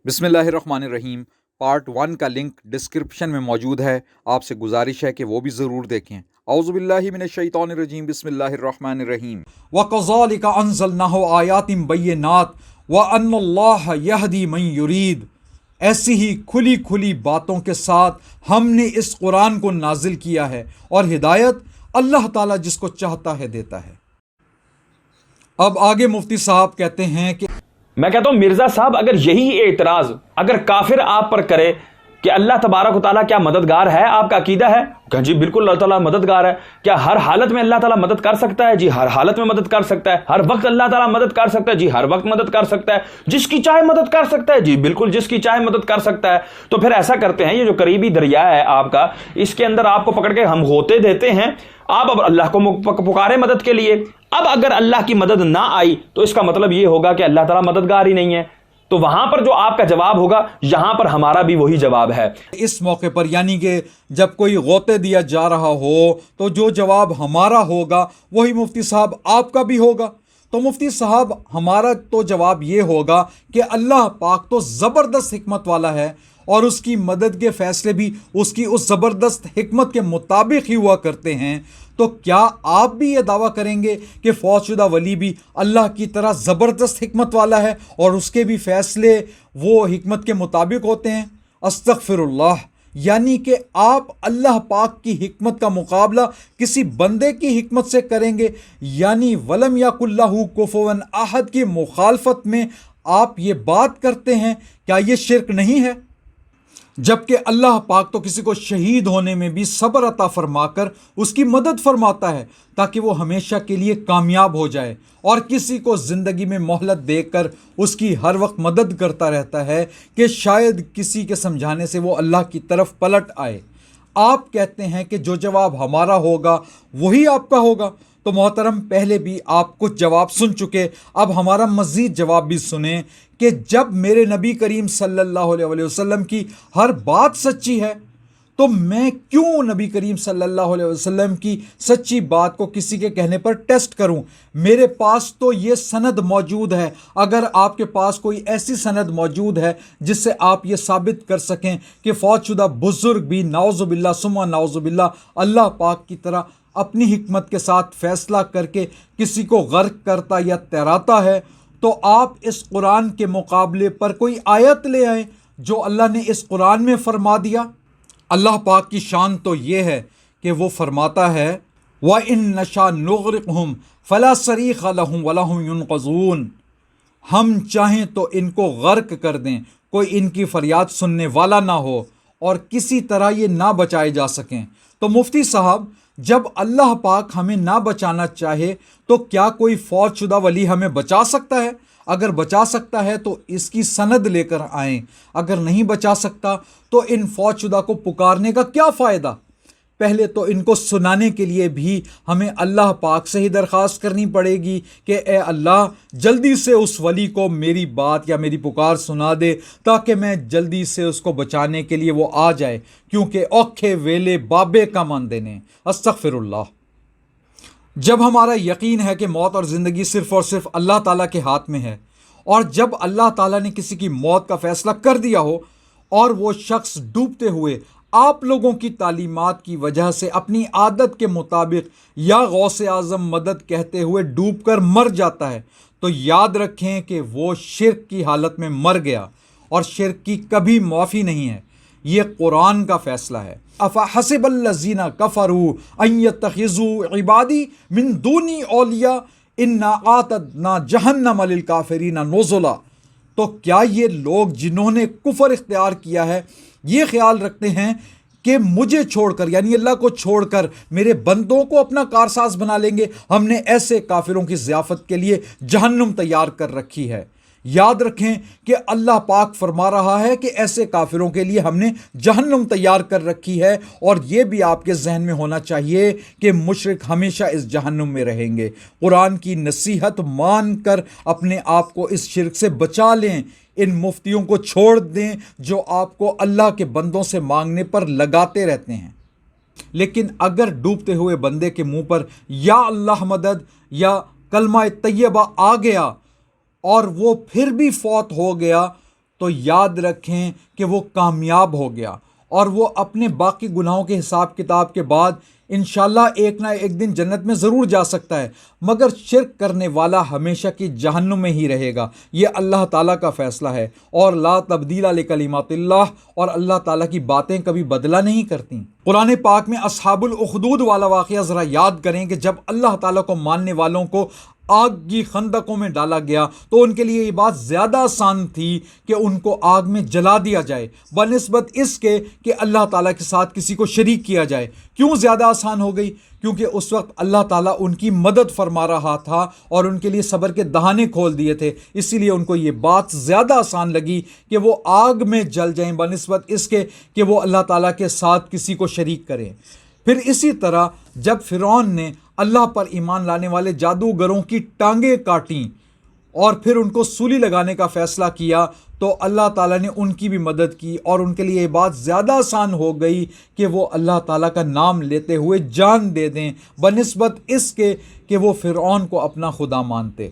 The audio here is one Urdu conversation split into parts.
بسم اللہ الرحمن الرحیم۔ پارٹ 1 کا لنک ڈسکرپشن میں موجود ہے، آپ سے گزارش ہے کہ وہ بھی ضرور دیکھیں۔ اعوذ باللہ من الشیطان الرجیم، بسم اللہ الرحمن الرحیم۔ وَكَذَلِكَ أَنزَلْنَاهُ آيَاتٍ بَيِّنَاتٍ وَأَنَّ اللَّهَ يَهْدِي مَن يُرِيدُ۔ ایسی ہی کھلی کھلی باتوں کے ساتھ ہم نے اس قرآن کو نازل کیا ہے، اور ہدایت اللہ تعالیٰ جس کو چاہتا ہے دیتا ہے۔ اب آگے مفتی صاحب کہتے ہیں کہ میں کہتا ہوں مرزا صاحب، اگر یہی اعتراض اگر کافر آپ پر کرے کہ اللہ تبارک و تعالیٰ کیا مددگار ہے، آپ کا عقیدہ ہے کہ جی بالکل اللہ تعالیٰ مددگار ہے، کیا ہر حالت میں اللہ تعالیٰ مدد کر سکتا ہے؟ جی ہر حالت میں مدد کر سکتا ہے۔ ہر وقت اللہ تعالیٰ مدد کر سکتا ہے؟ جی ہر وقت مدد کر سکتا ہے۔ جس کی چاہے مدد کر سکتا ہے؟ جی بالکل جس کی چاہے مدد کر سکتا ہے۔ تو پھر ایسا کرتے ہیں، یہ جو قریبی دریا ہے آپ کا، اس کے اندر آپ کو پکڑ کے ہم ہوتے دیتے ہیں، آپ اب اللہ کو پکارے مدد کے لیے۔ اب اگر اللہ کی مدد نہ آئی تو اس کا مطلب یہ ہوگا کہ اللہ تعالیٰ مددگار ہی نہیں ہے۔ تو وہاں پر جو آپ کا جواب ہوگا، یہاں پر ہمارا بھی وہی جواب ہے۔ اس موقع پر یعنی کہ جب کوئی غوطے دیا جا رہا ہو تو جو جواب ہمارا ہوگا وہی مفتی صاحب آپ کا بھی ہوگا۔ تو مفتی صاحب ہمارا تو جواب یہ ہوگا کہ اللہ پاک تو زبردست حکمت والا ہے، اور اس کی مدد کے فیصلے بھی اس کی اس زبردست حکمت کے مطابق ہی ہوا کرتے ہیں۔ تو کیا آپ بھی یہ دعویٰ کریں گے کہ فوت شدہ ولی بھی اللہ کی طرح زبردست حکمت والا ہے اور اس کے بھی فیصلے وہ حکمت کے مطابق ہوتے ہیں؟ استغفر اللہ، یعنی کہ آپ اللہ پاک کی حکمت کا مقابلہ کسی بندے کی حکمت سے کریں گے، یعنی ولم یکن لہ کفوا احد کی مخالفت میں آپ یہ بات کرتے ہیں۔ کیا یہ شرک نہیں ہے؟ جبکہ اللہ پاک تو کسی کو شہید ہونے میں بھی صبر عطا فرما کر اس کی مدد فرماتا ہے تاکہ وہ ہمیشہ کے لیے کامیاب ہو جائے، اور کسی کو زندگی میں مہلت دے کر اس کی ہر وقت مدد کرتا رہتا ہے کہ شاید کسی کے سمجھانے سے وہ اللہ کی طرف پلٹ آئے۔ آپ کہتے ہیں کہ جو جواب ہمارا ہوگا وہی آپ کا ہوگا۔ تو محترم، پہلے بھی آپ کچھ جواب سن چکے، اب ہمارا مزید جواب بھی سنیں کہ جب میرے نبی کریم صلی اللہ علیہ وسلم کی ہر بات سچی ہے تو میں کیوں نبی کریم صلی اللہ علیہ وسلم کی سچی بات کو کسی کے کہنے پر ٹیسٹ کروں؟ میرے پاس تو یہ سند موجود ہے۔ اگر آپ کے پاس کوئی ایسی سند موجود ہے جس سے آپ یہ ثابت کر سکیں کہ فوت شدہ بزرگ بھی نعوذ باللہ ثم نعوذ باللہ اللہ پاک کی طرح اپنی حکمت کے ساتھ فیصلہ کر کے کسی کو غرق کرتا یا تیراتا ہے، تو آپ اس قرآن کے مقابلے پر کوئی آیت لے آئیں جو اللہ نے اس قرآن میں فرما دیا۔ اللہ پاک کی شان تو یہ ہے کہ وہ فرماتا ہے وَإِن نَشَأْ نُغْرِقْهُمْ فَلَا صَرِيخَ لَهُمْ وَلَا هُمْ يُنْقَذُونَ۔ ہم چاہیں تو ان کو غرق کر دیں، کوئی ان کی فریاد سننے والا نہ ہو اور کسی طرح یہ نہ بچائے جا سکیں۔ تو مفتی صاحب، جب اللہ پاک ہمیں نہ بچانا چاہے تو کیا کوئی فوت شدہ ولی ہمیں بچا سکتا ہے؟ اگر بچا سکتا ہے تو اس کی سند لے کر آئیں، اگر نہیں بچا سکتا تو ان فوت شدہ کو پکارنے کا کیا فائدہ؟ پہلے تو ان کو سنانے کے لیے بھی ہمیں اللہ پاک سے ہی درخواست کرنی پڑے گی کہ اے اللہ، جلدی سے اس ولی کو میری بات یا میری پکار سنا دے تاکہ میں جلدی سے اس کو بچانے کے لیے وہ آ جائے، کیونکہ اوکھے ویلے بابے کا مان دینے۔ استغفر اللہ۔ جب ہمارا یقین ہے کہ موت اور زندگی صرف اور صرف اللہ تعالیٰ کے ہاتھ میں ہے، اور جب اللہ تعالیٰ نے کسی کی موت کا فیصلہ کر دیا ہو اور وہ شخص ڈوبتے ہوئے آپ لوگوں کی تعلیمات کی وجہ سے اپنی عادت کے مطابق یا غوث اعظم مدد کہتے ہوئے ڈوب کر مر جاتا ہے، تو یاد رکھیں کہ وہ شرک کی حالت میں مر گیا، اور شرک کی کبھی معافی نہیں ہے۔ یہ قرآن کا فیصلہ ہے۔ افحسب الذین کفروا ان یتخذوا عبادی من دونی اولیاء انا اعتدنا جہنم للکافرین نزلا۔ تو کیا یہ لوگ جنہوں نے کفر اختیار کیا ہے یہ خیال رکھتے ہیں کہ مجھے چھوڑ کر، یعنی اللہ کو چھوڑ کر، میرے بندوں کو اپنا کارساز بنا لیں گے؟ ہم نے ایسے کافروں کی ضیافت کے لیے جہنم تیار کر رکھی ہے۔ یاد رکھیں کہ اللہ پاک فرما رہا ہے کہ ایسے کافروں کے لیے ہم نے جہنم تیار کر رکھی ہے، اور یہ بھی آپ کے ذہن میں ہونا چاہیے کہ مشرک ہمیشہ اس جہنم میں رہیں گے۔ قرآن کی نصیحت مان کر اپنے آپ کو اس شرک سے بچا لیں، ان مفتیوں کو چھوڑ دیں جو آپ کو اللہ کے بندوں سے مانگنے پر لگاتے رہتے ہیں۔ لیکن اگر ڈوبتے ہوئے بندے کے منہ پر یا اللہ مدد یا کلمہ طیبہ آ گیا اور وہ پھر بھی فوت ہو گیا، تو یاد رکھیں کہ وہ کامیاب ہو گیا، اور وہ اپنے باقی گناہوں کے حساب کتاب کے بعد انشاءاللہ ایک نہ ایک دن جنت میں ضرور جا سکتا ہے، مگر شرک کرنے والا ہمیشہ کی جہنم میں ہی رہے گا۔ یہ اللہ تعالیٰ کا فیصلہ ہے، اور لا تبدیل لکلمات اللہ، اور اللہ تعالیٰ کی باتیں کبھی بدلہ نہیں کرتی۔ قرآن پاک میں اصحاب الاخدود والا واقعہ ذرا یاد کریں کہ جب اللہ تعالیٰ کو ماننے والوں کو آگ کی خندقوں میں ڈالا گیا تو ان کے لیے یہ بات زیادہ آسان تھی کہ ان کو آگ میں جلا دیا جائے بنسبت اس کے کہ اللہ تعالیٰ کے ساتھ کسی کو شریک کیا جائے۔ کیوں زیادہ آسان ہو گئی؟ کیونکہ اس وقت اللہ تعالیٰ ان کی مدد فرما رہا تھا اور ان کے لیے صبر کے دہانے کھول دیے تھے، اسی لیے ان کو یہ بات زیادہ آسان لگی کہ وہ آگ میں جل جائیں بنسبت اس کے کہ وہ اللہ تعالیٰ کے ساتھ کسی کو شریک کریں۔ پھر اسی طرح جب فرعون نے اللہ پر ایمان لانے والے جادوگروں کی ٹانگیں کاٹیں اور پھر ان کو سولی لگانے کا فیصلہ کیا تو اللہ تعالیٰ نے ان کی بھی مدد کی، اور ان کے لیے یہ بات زیادہ آسان ہو گئی کہ وہ اللہ تعالیٰ کا نام لیتے ہوئے جان دے دیں بنسبت اس کے کہ وہ فرعون کو اپنا خدا مانتے۔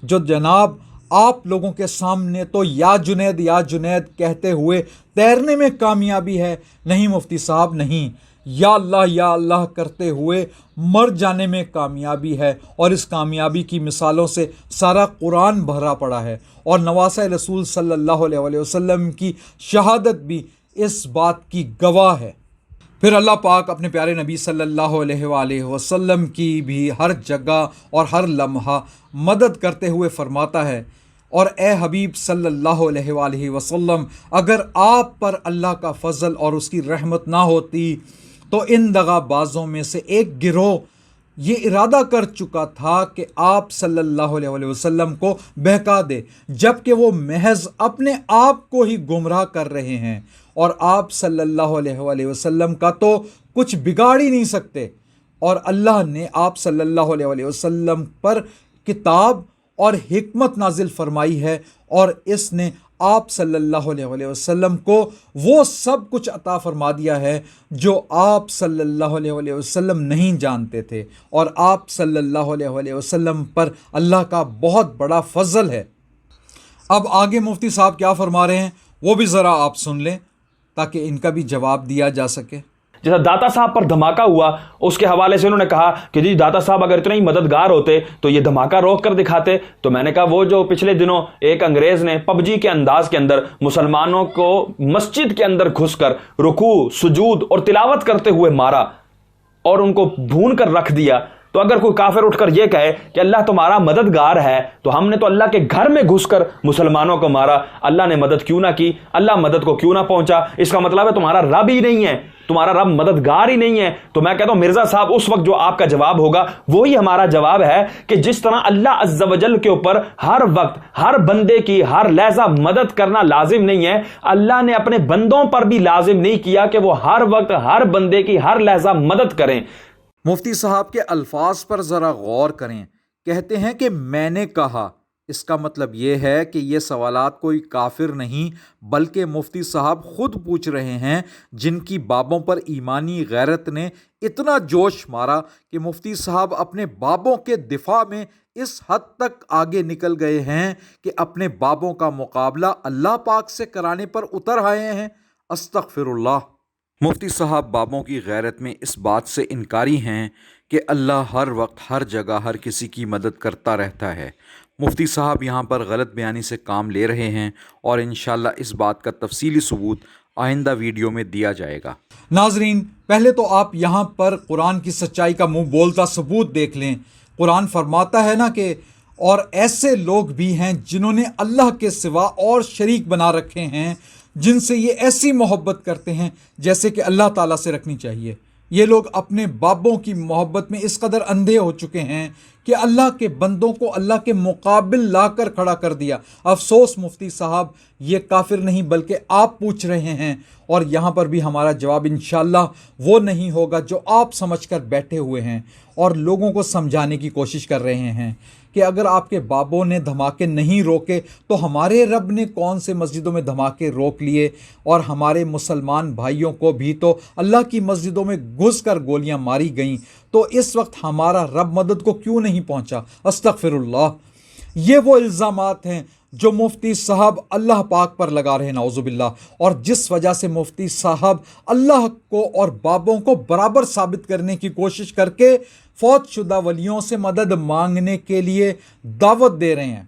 جو جناب آپ لوگوں کے سامنے تو یا جنید کہتے ہوئے تیرنے میں کامیابی ہے، نہیں مفتی صاحب نہیں، یا اللہ کرتے ہوئے مر جانے میں کامیابی ہے، اور اس کامیابی کی مثالوں سے سارا قرآن بھرا پڑا ہے، اور نواسہ رسول صلی اللہ علیہ وسلم کی شہادت بھی اس بات کی گواہ ہے۔ پھر اللہ پاک اپنے پیارے نبی صلی اللہ علیہ وآلہ وسلم کی بھی ہر جگہ اور ہر لمحہ مدد کرتے ہوئے فرماتا ہے، اور اے حبیب صلی اللہ علیہ وآلہ وسلم، اگر آپ پر اللہ کا فضل اور اس کی رحمت نہ ہوتی تو ان دغا بازوں میں سے ایک گروہ یہ ارادہ کر چکا تھا کہ آپ صلی اللہ علیہ وسلم کو بہکا دے، جبکہ وہ محض اپنے آپ کو ہی گمراہ کر رہے ہیں، اور آپ صلی اللہ علیہ وسلم کا تو کچھ بگاڑ ہی نہیں سکتے۔ اور اللہ نے آپ صلی اللہ علیہ وسلم پر کتاب اور حکمت نازل فرمائی ہے، اور اس نے آپ صلی اللہ علیہ وسلم کو وہ سب کچھ عطا فرما دیا ہے جو آپ صلی اللہ علیہ وسلم نہیں جانتے تھے، اور آپ صلی اللہ علیہ وسلم پر اللہ کا بہت بڑا فضل ہے۔ اب آگے مفتی صاحب کیا فرما رہے ہیں وہ بھی ذرا آپ سن لیں تاکہ ان کا بھی جواب دیا جا سکے۔ جیسا داتا صاحب پر دھماکہ ہوا، اس کے حوالے سے انہوں نے کہا کہ جی داتا صاحب اگر اتنے ہی مددگار ہوتے تو یہ دھماکہ روک کر دکھاتے۔ تو میں نے کہا وہ جو پچھلے دنوں ایک انگریز نے پبجی کے انداز کے اندر مسلمانوں کو مسجد کے اندر گھس کر رکوع، سجود اور تلاوت کرتے ہوئے مارا اور ان کو بھون کر رکھ دیا، تو اگر کوئی کافر اٹھ کر یہ کہے کہ اللہ تمہارا مددگار ہے تو ہم نے تو اللہ کے گھر میں گھس کر مسلمانوں کو مارا، اللہ نے مدد کیوں نہ کی، اللہ مدد کو کیوں نہ پہنچا، اس کا مطلب ہے تمہارا رب ہی نہیں ہے، تمہارا رب مددگار ہی نہیں ہے۔ تو میں کہتا ہوں مرزا صاحب اس وقت جو آپ کا جواب ہوگا وہی ہمارا جواب ہے کہ جس طرح اللہ عز و جل کے اوپر ہر وقت ہر بندے کی ہر لحظہ مدد کرنا لازم نہیں ہے، اللہ نے اپنے بندوں پر بھی لازم نہیں کیا کہ وہ ہر وقت ہر بندے کی ہر لحظہ مدد کریں۔ مفتی صاحب کے الفاظ پر ذرا غور کریں۔ کہتے ہیں کہ میں نے کہا، اس کا مطلب یہ ہے کہ یہ سوالات کوئی کافر نہیں بلکہ مفتی صاحب خود پوچھ رہے ہیں، جن کی بابوں پر ایمانی غیرت نے اتنا جوش مارا کہ مفتی صاحب اپنے بابوں کے دفاع میں اس حد تک آگے نکل گئے ہیں کہ اپنے بابوں کا مقابلہ اللہ پاک سے کرانے پر اتر آئے ہیں۔ استغفر اللہ۔ مفتی صاحب بابوں کی غیرت میں اس بات سے انکاری ہیں کہ اللہ ہر وقت ہر جگہ ہر کسی کی مدد کرتا رہتا ہے۔ مفتی صاحب یہاں پر غلط بیانی سے کام لے رہے ہیں، اور انشاءاللہ اس بات کا تفصیلی ثبوت آئندہ ویڈیو میں دیا جائے گا۔ ناظرین، پہلے تو آپ یہاں پر قرآن کی سچائی کا منہ بولتا ثبوت دیکھ لیں۔ قرآن فرماتا ہے نا کہ اور ایسے لوگ بھی ہیں جنہوں نے اللہ کے سوا اور شریک بنا رکھے ہیں جن سے یہ ایسی محبت کرتے ہیں جیسے کہ اللہ تعالیٰ سے رکھنی چاہیے۔ یہ لوگ اپنے بابوں کی محبت میں اس قدر اندھے ہو چکے ہیں کہ اللہ کے بندوں کو اللہ کے مقابل لا کر کھڑا کر دیا۔ افسوس مفتی صاحب، یہ کافر نہیں بلکہ آپ پوچھ رہے ہیں، اور یہاں پر بھی ہمارا جواب انشاءاللہ وہ نہیں ہوگا جو آپ سمجھ کر بیٹھے ہوئے ہیں اور لوگوں کو سمجھانے کی کوشش کر رہے ہیں کہ اگر آپ کے بابوں نے دھماکے نہیں روکے تو ہمارے رب نے کون سے مسجدوں میں دھماکے روک لیے، اور ہمارے مسلمان بھائیوں کو بھی تو اللہ کی مسجدوں میں گھس کر گولیاں ماری گئیں، تو اس وقت ہمارا رب مدد کو کیوں نہیں پہنچا؟ استغفر اللہ۔ یہ وہ الزامات ہیں جو مفتی صاحب اللہ پاک پر لگا رہے نعوذ باللہ، اور جس وجہ سے مفتی صاحب اللہ کو اور بابوں کو برابر ثابت کرنے کی کوشش کر کے فوت شدہ ولیوں سے مدد مانگنے کے لیے دعوت دے رہے ہیں۔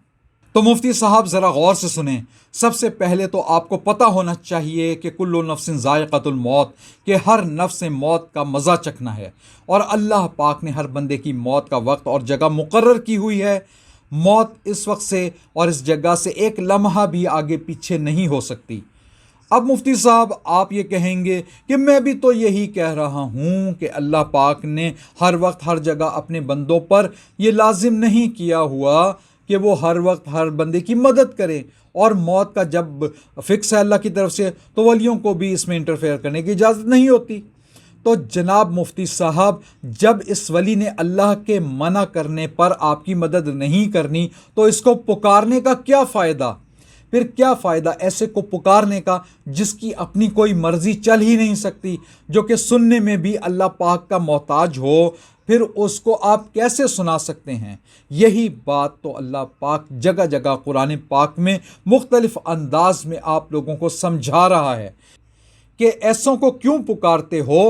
تو مفتی صاحب ذرا غور سے سنیں۔ سب سے پہلے تو آپ کو پتہ ہونا چاہیے کہ کل نفس ذائقۃ الموت، کہ ہر نفس موت کا مزہ چکھنا ہے، اور اللہ پاک نے ہر بندے کی موت کا وقت اور جگہ مقرر کی ہوئی ہے۔ موت اس وقت سے اور اس جگہ سے ایک لمحہ بھی آگے پیچھے نہیں ہو سکتی۔ اب مفتی صاحب آپ یہ کہیں گے کہ میں بھی تو یہی کہہ رہا ہوں کہ اللہ پاک نے ہر وقت ہر جگہ اپنے بندوں پر یہ لازم نہیں کیا ہوا کہ وہ ہر وقت ہر بندے کی مدد کریں، اور موت کا جب فکس ہے اللہ کی طرف سے تو ولیوں کو بھی اس میں انٹرفیئر کرنے کی اجازت نہیں ہوتی۔ تو جناب مفتی صاحب، جب اس ولی نے اللہ کے منع کرنے پر آپ کی مدد نہیں کرنی تو اس کو پکارنے کا کیا فائدہ؟ پھر کیا فائدہ ایسے کو پکارنے کا جس کی اپنی کوئی مرضی چل ہی نہیں سکتی، جو کہ سننے میں بھی اللہ پاک کا محتاج ہو؟ پھر اس کو آپ کیسے سنا سکتے ہیں؟ یہی بات تو اللہ پاک جگہ جگہ قرآن پاک میں مختلف انداز میں آپ لوگوں کو سمجھا رہا ہے کہ ایسوں کو کیوں پکارتے ہو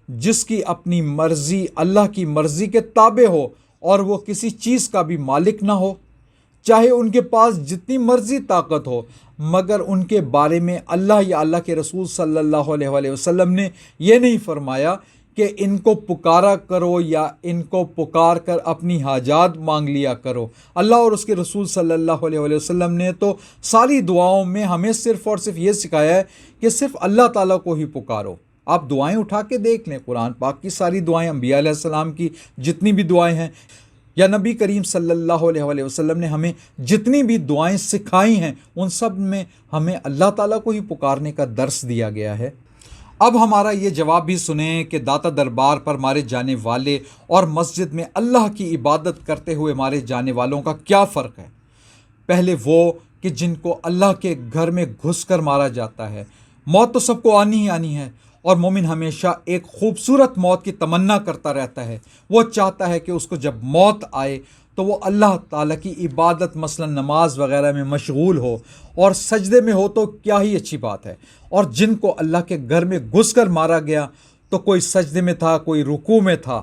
جس کی اپنی مرضی اللہ کی مرضی کے تابع ہو، اور وہ کسی چیز کا بھی مالک نہ ہو، چاہے ان کے پاس جتنی مرضی طاقت ہو، مگر ان کے بارے میں اللہ یا اللہ کے رسول صلی اللہ علیہ وآلہ وسلم نے یہ نہیں فرمایا کہ ان کو پکارا کرو یا ان کو پکار کر اپنی حاجات مانگ لیا کرو۔ اللہ اور اس کے رسول صلی اللہ علیہ وآلہ وسلم نے تو ساری دعاؤں میں ہمیں صرف اور صرف یہ سکھایا ہے کہ صرف اللہ تعالیٰ کو ہی پکارو۔ آپ دعائیں اٹھا کے دیکھ لیں، قرآن پاک کی ساری دعائیں، انبیاء علیہ السلام کی جتنی بھی دعائیں ہیں، یا نبی کریم صلی اللہ علیہ وآلہ وسلم نے ہمیں جتنی بھی دعائیں سکھائی ہیں، ان سب میں ہمیں اللہ تعالیٰ کو ہی پکارنے کا درس دیا گیا ہے۔ اب ہمارا یہ جواب بھی سنیں کہ داتا دربار پر مارے جانے والے اور مسجد میں اللہ کی عبادت کرتے ہوئے مارے جانے والوں کا کیا فرق ہے؟ پہلے وہ کہ جن کو اللہ کے گھر میں گھس کر مارا جاتا ہے، موت تو سب کو آنی ہی آنی ہے، اور مومن ہمیشہ ایک خوبصورت موت کی تمنا کرتا رہتا ہے۔ وہ چاہتا ہے کہ اس کو جب موت آئے تو وہ اللہ تعالیٰ کی عبادت مثلا نماز وغیرہ میں مشغول ہو، اور سجدے میں ہو تو کیا ہی اچھی بات ہے۔ اور جن کو اللہ کے گھر میں گھس کر مارا گیا تو کوئی سجدے میں تھا، کوئی رکوع میں تھا۔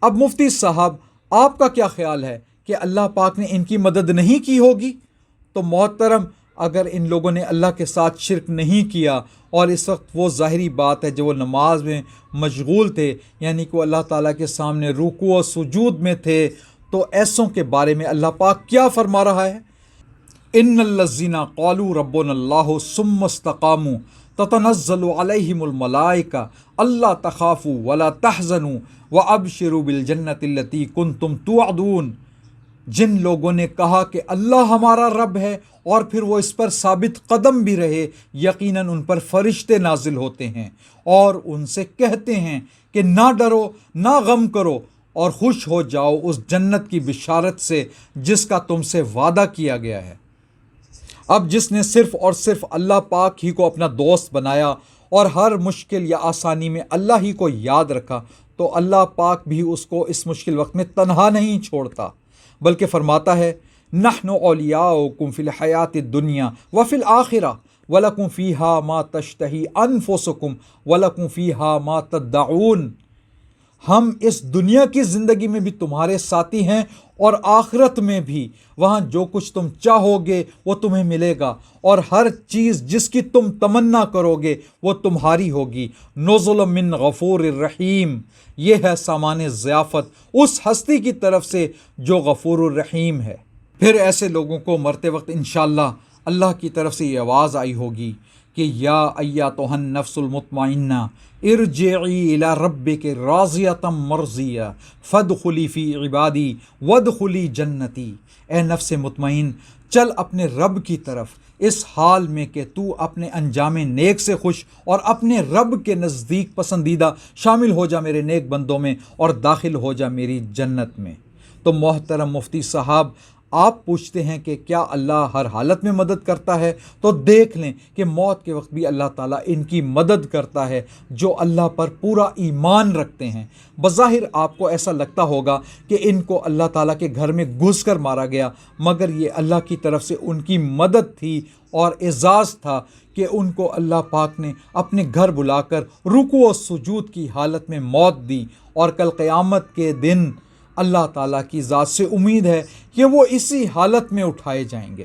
اب مفتی صاحب، آپ کا کیا خیال ہے کہ اللہ پاک نے ان کی مدد نہیں کی ہوگی؟ تو محترم، اگر ان لوگوں نے اللہ کے ساتھ شرک نہیں کیا اور اس وقت وہ ظاہری بات ہے جو وہ نماز میں مشغول تھے، یعنی کہ وہ اللہ تعالیٰ کے سامنے رکوع و سجود میں تھے، تو ایسوں کے بارے میں اللہ پاک کیا فرما رہا ہے؟ ان الذین قالوا ربنا اللہ ثم استقاموا تتنزل علیہم الملائکہ الا تخافوا ولا تحزنوا وابشروا بالجنۃ التی کنتم توعدون۔ جن لوگوں نے کہا کہ اللہ ہمارا رب ہے اور پھر وہ اس پر ثابت قدم بھی رہے، یقیناً ان پر فرشتے نازل ہوتے ہیں اور ان سے کہتے ہیں کہ نہ ڈرو، نہ غم کرو، اور خوش ہو جاؤ اس جنت کی بشارت سے جس کا تم سے وعدہ کیا گیا ہے۔ اب جس نے صرف اور صرف اللہ پاک ہی کو اپنا دوست بنایا اور ہر مشکل یا آسانی میں اللہ ہی کو یاد رکھا، تو اللہ پاک بھی اس کو اس مشکل وقت میں تنہا نہیں چھوڑتا، بلکہ فرماتا ہے نحن اولیاؤکم فی الحیات الدنیا وفی الآخرہ ولکم فیہا ما تشتہی انفسکم ولکم فیہا ما تدعون۔ ہم اس دنیا کی زندگی میں بھی تمہارے ساتھی ہیں اور آخرت میں بھی، وہاں جو کچھ تم چاہو گے وہ تمہیں ملے گا، اور ہر چیز جس کی تم تمنا کرو گے وہ تمہاری ہوگی۔ نزل من غفور الرحیم، یہ ہے سامان ضیافت اس ہستی کی طرف سے جو غفور الرحیم ہے۔ پھر ایسے لوگوں کو مرتے وقت انشاءاللہ اللہ کی طرف سے یہ آواز آئی ہوگی کہ یا ایتھا النفس المطمئنہ ارجعی الی ربک راضیۃ مرضیہ فادخلی فی عبادی وادخلی جنتی۔ اے نفس مطمئن، چل اپنے رب کی طرف اس حال میں کہ تو اپنے انجام نیک سے خوش اور اپنے رب کے نزدیک پسندیدہ شامل ہو جا میرے نیک بندوں میں اور داخل ہو جا میری جنت میں۔ تو محترم مفتی صاحب، آپ پوچھتے ہیں کہ کیا اللہ ہر حالت میں مدد کرتا ہے، تو دیکھ لیں کہ موت کے وقت بھی اللہ تعالیٰ ان کی مدد کرتا ہے جو اللہ پر پورا ایمان رکھتے ہیں۔ بظاہر آپ کو ایسا لگتا ہوگا کہ ان کو اللہ تعالیٰ کے گھر میں گھس کر مارا گیا، مگر یہ اللہ کی طرف سے ان کی مدد تھی اور اعزاز تھا کہ ان کو اللہ پاک نے اپنے گھر بلا کر رکوع و سجود کی حالت میں موت دی، اور کل قیامت کے دن اللہ تعالیٰ کی ذات سے امید ہے کہ وہ اسی حالت میں اٹھائے جائیں گے۔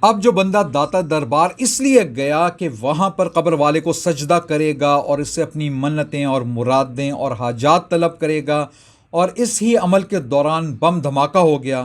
اب جو بندہ داتا دربار اس لیے گیا کہ وہاں پر قبر والے کو سجدہ کرے گا اور اس سے اپنی منتیں اور مرادیں اور حاجات طلب کرے گا، اور اس ہی عمل کے دوران بم دھماکہ ہو گیا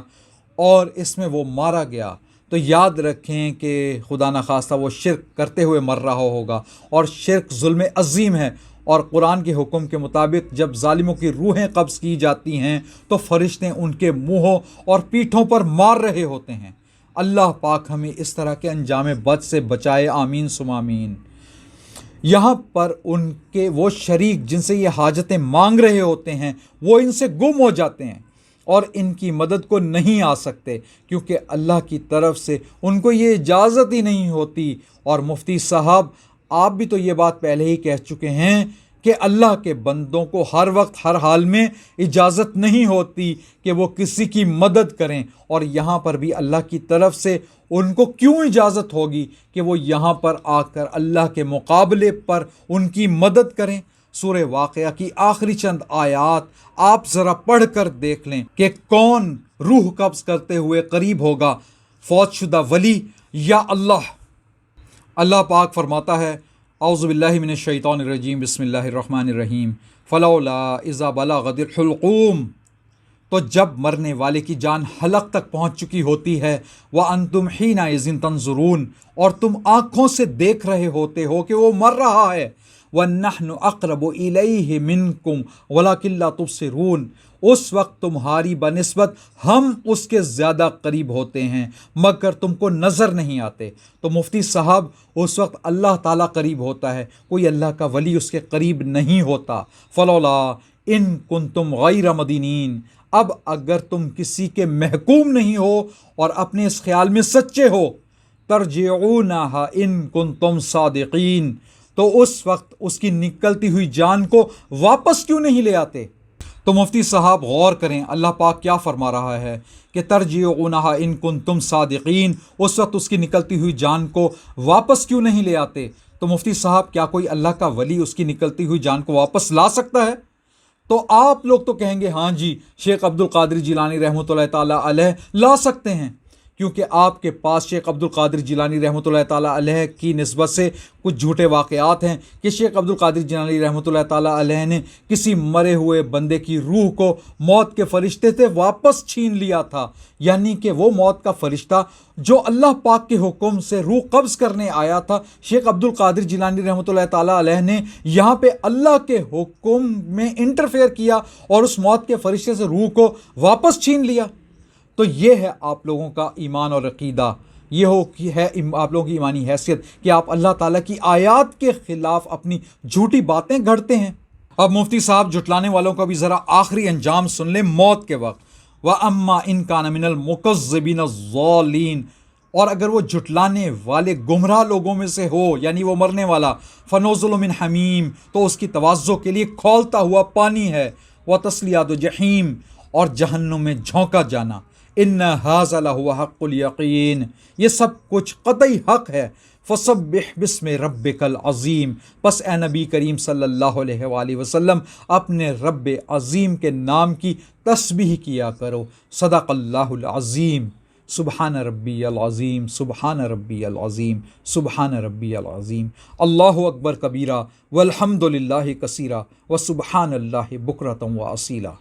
اور اس میں وہ مارا گیا، تو یاد رکھیں کہ خدا نخواستہ وہ شرک کرتے ہوئے مر رہا ہوگا، اور شرک ظلم عظیم ہے، اور قرآن کے حکم کے مطابق جب ظالموں کی روحیں قبض کی جاتی ہیں تو فرشتے ان کے منہوں اور پیٹھوں پر مار رہے ہوتے ہیں۔ اللہ پاک ہمیں اس طرح کے انجام بد سے بچائے، آمین ثم آمین۔ یہاں پر ان کے وہ شریک جن سے یہ حاجتیں مانگ رہے ہوتے ہیں وہ ان سے گم ہو جاتے ہیں اور ان کی مدد کو نہیں آ سکتے، کیونکہ اللہ کی طرف سے ان کو یہ اجازت ہی نہیں ہوتی۔ اور مفتی صاحب آپ بھی تو یہ بات پہلے ہی کہہ چکے ہیں کہ اللہ کے بندوں کو ہر وقت ہر حال میں اجازت نہیں ہوتی کہ وہ کسی کی مدد کریں، اور یہاں پر بھی اللہ کی طرف سے ان کو کیوں اجازت ہوگی کہ وہ یہاں پر آ کر اللہ کے مقابلے پر ان کی مدد کریں۔ سورہ واقعہ کی آخری چند آیات آپ ذرا پڑھ کر دیکھ لیں کہ کون روح قبض کرتے ہوئے قریب ہوگا، فوت شدہ ولی یا اللہ؟ اللہ پاک فرماتا ہے، اعوذ باللہ من الشیطان الرجیم، بسم اللہ الرحمن الرحیم، فلولا اذا بلغت الحلقوم، تو جب مرنے والے کی جان حلق تک پہنچ چکی ہوتی ہے، وانتم حینئذ تنظرون، اور تم آنکھوں سے دیکھ رہے ہوتے ہو کہ وہ مر رہا ہے، وَنَحْنُ أَقْرَبُ إِلَيْهِ مِنْكُمْ وَلَكِنْ لَا تُبْصِرُونَ، اس وقت تمہاری بنسبت ہم اس کے زیادہ قریب ہوتے ہیں مگر تم کو نظر نہیں آتے۔ تو مفتی صاحب اس وقت اللہ تعالیٰ قریب ہوتا ہے، کوئی اللہ کا ولی اس کے قریب نہیں ہوتا۔ فلولا ان کنتم غیر مدینین، اب اگر تم کسی کے محکوم نہیں ہو اور اپنے اس خیال میں سچے ہو، ترجعونہا ان کنتم صادقین، تو اس وقت اس کی نکلتی ہوئی جان کو واپس کیوں نہیں لے آتے؟ تو مفتی صاحب غور کریں، اللہ پاک کیا فرما رہا ہے کہ ترجعونہا ان کنتم صادقین، اس وقت اس کی نکلتی ہوئی جان کو واپس کیوں نہیں لے آتے؟ تو مفتی صاحب کیا کوئی اللہ کا ولی اس کی نکلتی ہوئی جان کو واپس لا سکتا ہے؟ تو آپ لوگ تو کہیں گے ہاں جی شیخ عبد القادر جیلانی رحمۃ اللہ تعالیٰ علیہ لا سکتے ہیں، کیونکہ آپ کے پاس شیخ عبد القادر جیلانی رحمۃ اللہ تعالیٰ علیہ کی نسبت سے کچھ جھوٹے واقعات ہیں کہ شیخ عبد القادر جیلانی رحمۃ اللہ تعالیٰ علیہ نے کسی مرے ہوئے بندے کی روح کو موت کے فرشتے سے واپس چھین لیا تھا، یعنی کہ وہ موت کا فرشتہ جو اللہ پاک کے حکم سے روح قبض کرنے آیا تھا، شیخ عبد القادر جیلانی رحمۃ اللہ تعالیٰ علیہ نے یہاں پہ اللہ کے حکم میں انٹرفیئر کیا اور اس موت کے فرشتے سے روح کو واپس چھین لیا۔ تو یہ ہے آپ لوگوں کا ایمان اور عقیدہ، یہ ہے آپ لوگوں کی ایمانی حیثیت کہ آپ اللہ تعالیٰ کی آیات کے خلاف اپنی جھوٹی باتیں گھڑتے ہیں۔ اب مفتی صاحب جھٹلانے والوں کا بھی ذرا آخری انجام سن لیں موت کے وقت۔ وَأَمَّا إِن كَانَ مِنَ الْمُكَذِّبِينَ الضَّالِّينَ، اور اگر وہ جھٹلانے والے گمراہ لوگوں میں سے ہو، یعنی وہ مرنے والا، فَنُزُلٌ مِّنْ حَمِيمٍ، تو اس کی توازو کے لیے کھولتا ہوا پانی ہے، وَتَصْلِيَةُ جَحِيمٍ، اور جہنم میں جھونکا جانا۔ ان ھذا لہو حق الیقین، یہ سب کچھ قطعی حق ہے۔ فسبح بسم ربک العظیم، پس اے نبی کریم صلی اللہ علیہ وآلہ وسلم اپنے رب عظیم کے نام کی تسبیح کیا کرو۔ صدق اللہ العظیم۔ سبحان ربی العظیم، سبحان ربی العظیم، سبحان ربی العظیم۔ اللہ اکبر کبیرہ والحمد للہ کثیرہ وسبحان اللہ بکرۃ و اصیلا۔